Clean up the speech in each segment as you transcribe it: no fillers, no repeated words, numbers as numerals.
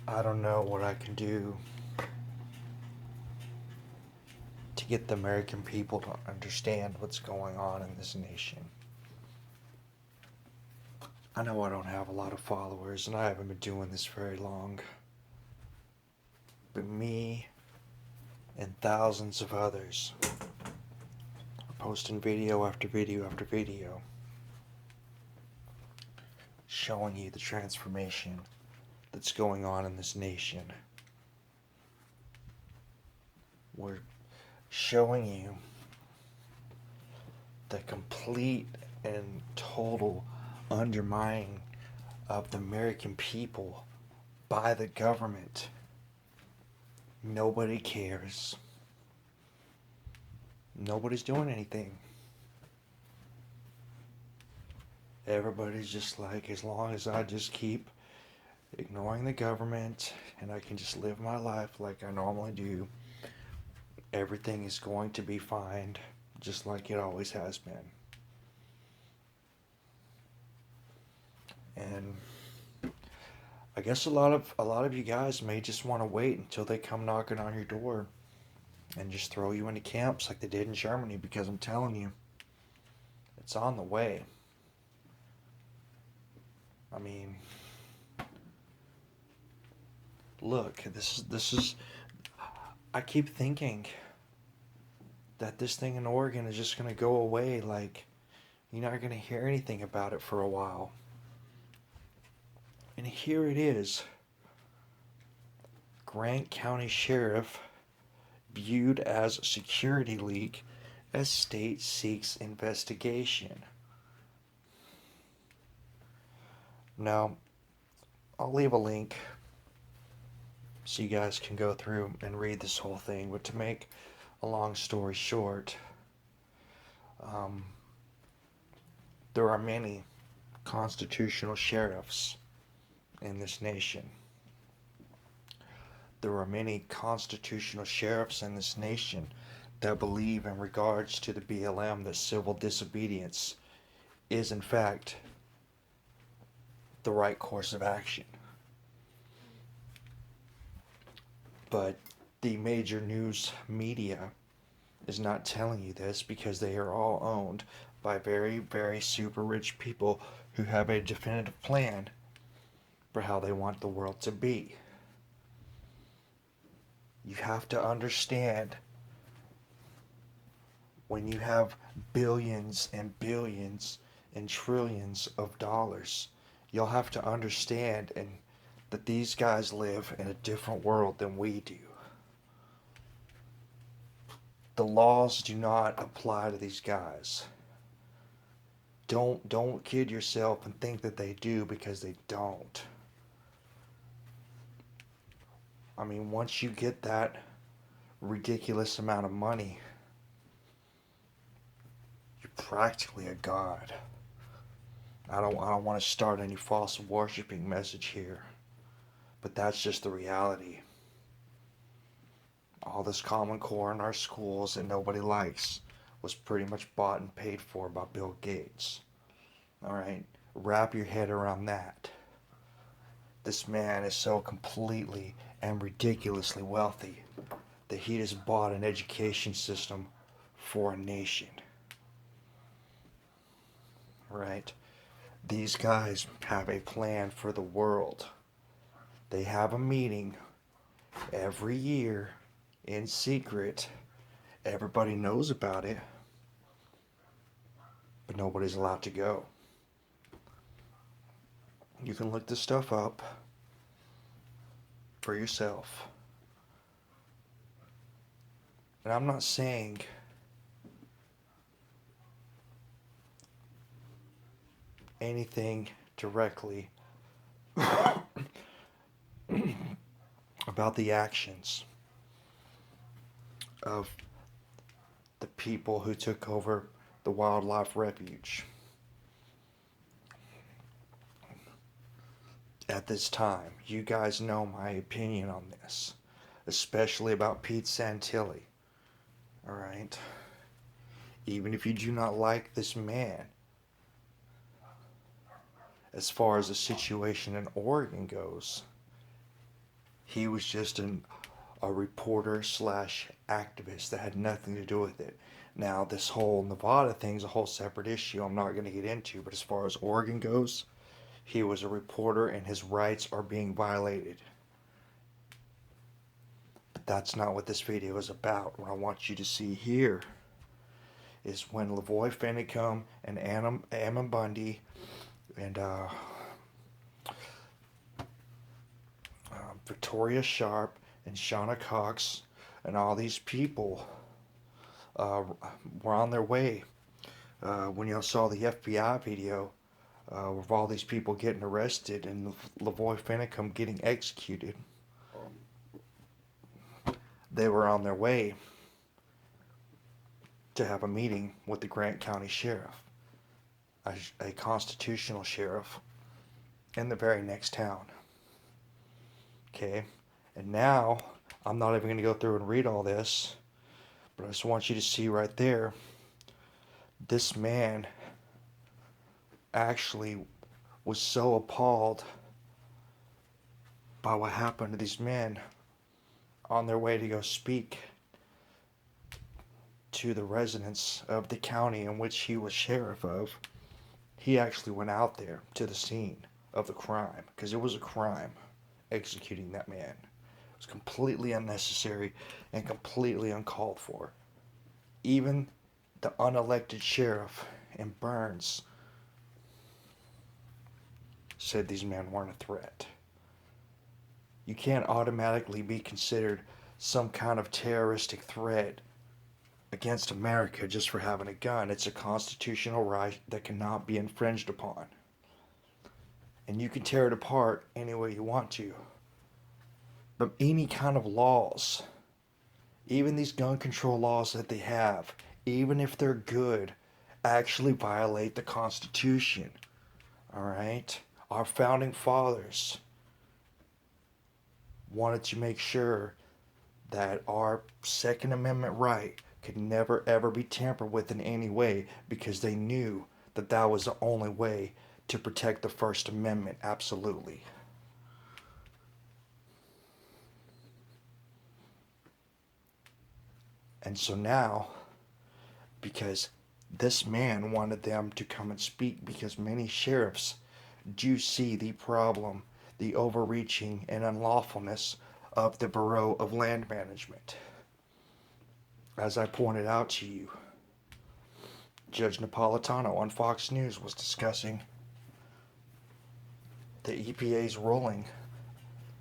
I don't know what I can do to get the American people to understand what's going on in this nation. I know I don't have a lot of followers and I haven't been doing this very long, but me and thousands of others are posting video after video after video showing you the transformation that's going on in this nation. We're showing you the complete and total undermining of the American people by the government. Nobody cares. Nobody's doing anything. Everybody's just like, as long as I just keep ignoring the government and I can just live my life like I normally do, everything is going to be fine, just like it always has been. And I guess a lot of you guys may just want to wait until they come knocking on your door and just throw you into camps like they did in Germany, because I'm telling you, it's on the way. I mean, look, this is I keep thinking that this thing in Oregon is just going to go away, like you're not going to hear anything about it for a while. And here it is. Grant County Sheriff viewed as security leak as state seeks investigation. Now, I'll leave a link so you guys can go through and read this whole thing, but to make a long story short, um, there are many constitutional sheriffs in this nation. There are many constitutional sheriffs in this nation that believe, in regards to the BLM, that civil disobedience is in fact the right course of action. But the major news media is not telling you this, because they are all owned by very, very super rich people who have a definitive plan for how they want the world to be. You have to understand, when you have billions and billions and trillions of dollars, you'll have to understand that these guys live in a different world than we do. The laws do not apply to these guys. Don't kid yourself and think that they do, because they don't. I mean, once you get that ridiculous amount of money, you're practically a god. I don't want to start any false worshiping message here, but that's just the reality. All this Common Core in our schools that nobody likes was pretty much bought and paid for by Bill Gates. Alright? Wrap your head around that. This man is so completely and ridiculously wealthy that he just bought an education system for a nation. Right? These guys have a plan for the world. They have a meeting every year in secret. Everybody knows about it, but nobody's allowed to go. You can look this stuff up for yourself. And I'm not saying anything directly about the actions of the people who took over the Wildlife Refuge at this time. You guys know my opinion on this, especially about Pete Santilli. Alright? Even if you do not like this man, as far as the situation in Oregon goes, He was just a reporter slash activist that had nothing to do with it. Now, this whole Nevada thing's a whole separate issue I'm not going to get into, but as far as Oregon goes, he was a reporter and his rights are being violated. But that's not what this video is about. What I want you to see here is when Lavoy Finicum and Ammon Bundy and Victoria Sharp and Shauna Cox and all these people were on their way. When y'all saw the FBI video of all these people getting arrested and Lavoy Finicum getting executed, they were on their way to have a meeting with the Grant County Sheriff, a constitutional sheriff in the very next town. Okay, and now I'm not even going to go through and read all this, but I just want you to see right there, this man actually was so appalled by what happened to these men on their way to go speak to the residents of the county in which he was sheriff of. He actually went out there to the scene of the crime, because it was a crime executing that man. It was completely unnecessary and completely uncalled for. Even the unelected sheriff in Burns said these men weren't a threat. You can't automatically be considered some kind of terroristic threat against America just for having a gun. It's a constitutional right that cannot be infringed upon. And you can tear it apart any way you want to. But any kind of laws, even these gun control laws that they have, even if they're good, actually violate the Constitution. Alright? Our founding fathers wanted to make sure that our Second Amendment right could never ever be tampered with in any way, because they knew that that was the only way to protect the First Amendment. Absolutely. And so now, because this man wanted them to come and speak, because many sheriffs do see the problem, the overreaching and unlawfulness of the Bureau of Land Management. As I pointed out to you, Judge Napolitano on Fox News was discussing the EPA's ruling,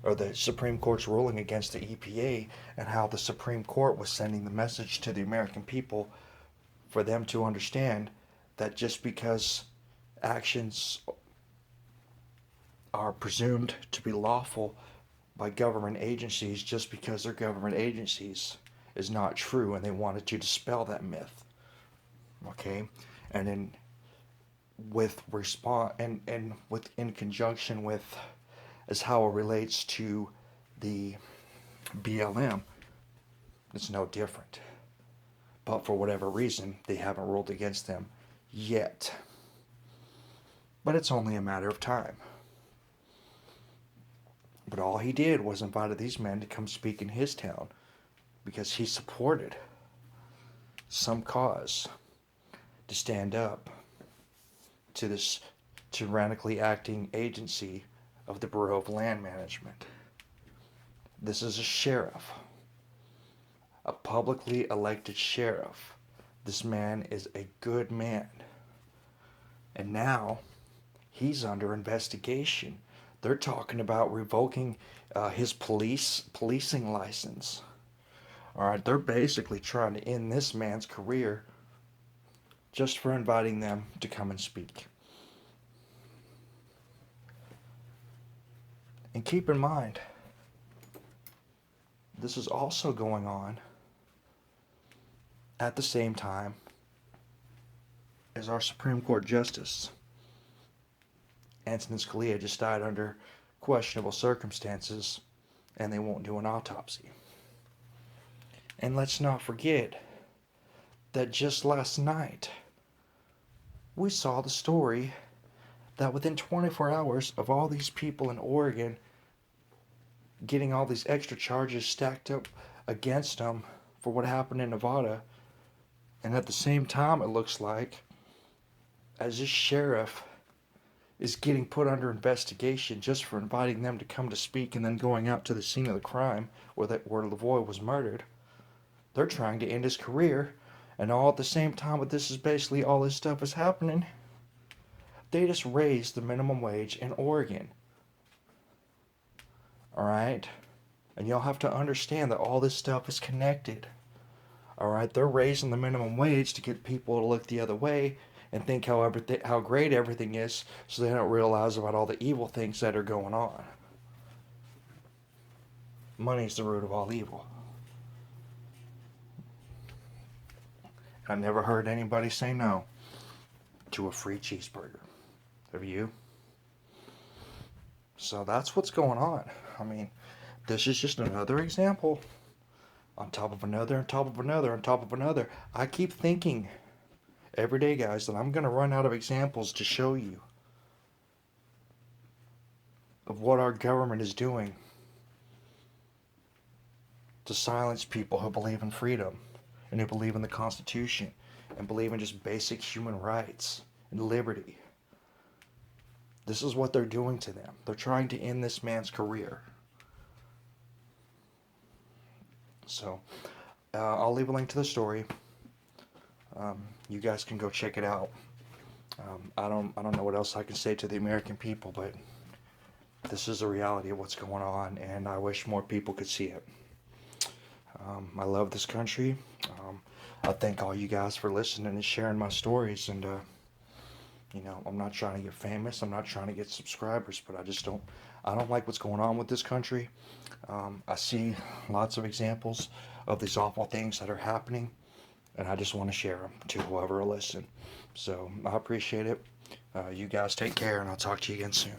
or the Supreme Court's ruling against the EPA, and how the Supreme Court was sending the message to the American people for them to understand that just because actions are presumed to be lawful by government agencies, just because they're government agencies, is not true, and they wanted to dispel that myth. Okay? And then with in conjunction with as how it relates to the BLM, it's no different. But for whatever reason, they haven't ruled against them yet. But it's only a matter of time. But all he did was invited these men to come speak in his town, because he supported some cause to stand up to this tyrannically acting agency of the Bureau of Land Management. This is a sheriff, a publicly elected sheriff. This man is a good man. And now he's under investigation. They're talking about revoking his policing license. All right, they're basically trying to end this man's career just for inviting them to come and speak. And keep in mind, this is also going on at the same time as our Supreme Court Justice Antonin Scalia just died under questionable circumstances, and they won't do an autopsy. And let's not forget that just last night we saw the story that within 24 hours of all these people in Oregon getting all these extra charges stacked up against them for what happened in Nevada. And at the same time, it looks like, as this sheriff is getting put under investigation just for inviting them to come to speak and then going out to the scene of the crime where Lavoy was murdered, they're trying to end his career. And all at the same time, but this is basically all this stuff is happening, they just raised the minimum wage in Oregon. Alright? And you'll have to understand that all this stuff is connected. Alright? They're raising the minimum wage to get people to look the other way and think how great everything is, so they don't realize about all the evil things that are going on. Money's the root of all evil. I've never heard anybody say no to a free cheeseburger. Have you? So that's what's going on. I mean, this is just another example on top of another, on top of another, on top of another. I keep thinking every day, guys, that I'm going to run out of examples to show you of what our government is doing to silence people who believe in freedom and who believe in the Constitution and believe in just basic human rights and liberty. This is what they're doing to them. They're trying to end this man's career. So, I'll leave a link to the story. You guys can go check it out. I don't know what else I can say to the American people, but this is the reality of what's going on, and I wish more people could see it. I love this country. I thank all you guys for listening and sharing my stories, and I'm not trying to get famous. I'm not trying to get subscribers, but I don't like what's going on with this country. I see lots of examples of these awful things that are happening, and I just want to share them to whoever will listen. So I appreciate it. You guys take care, and I'll talk to you again soon.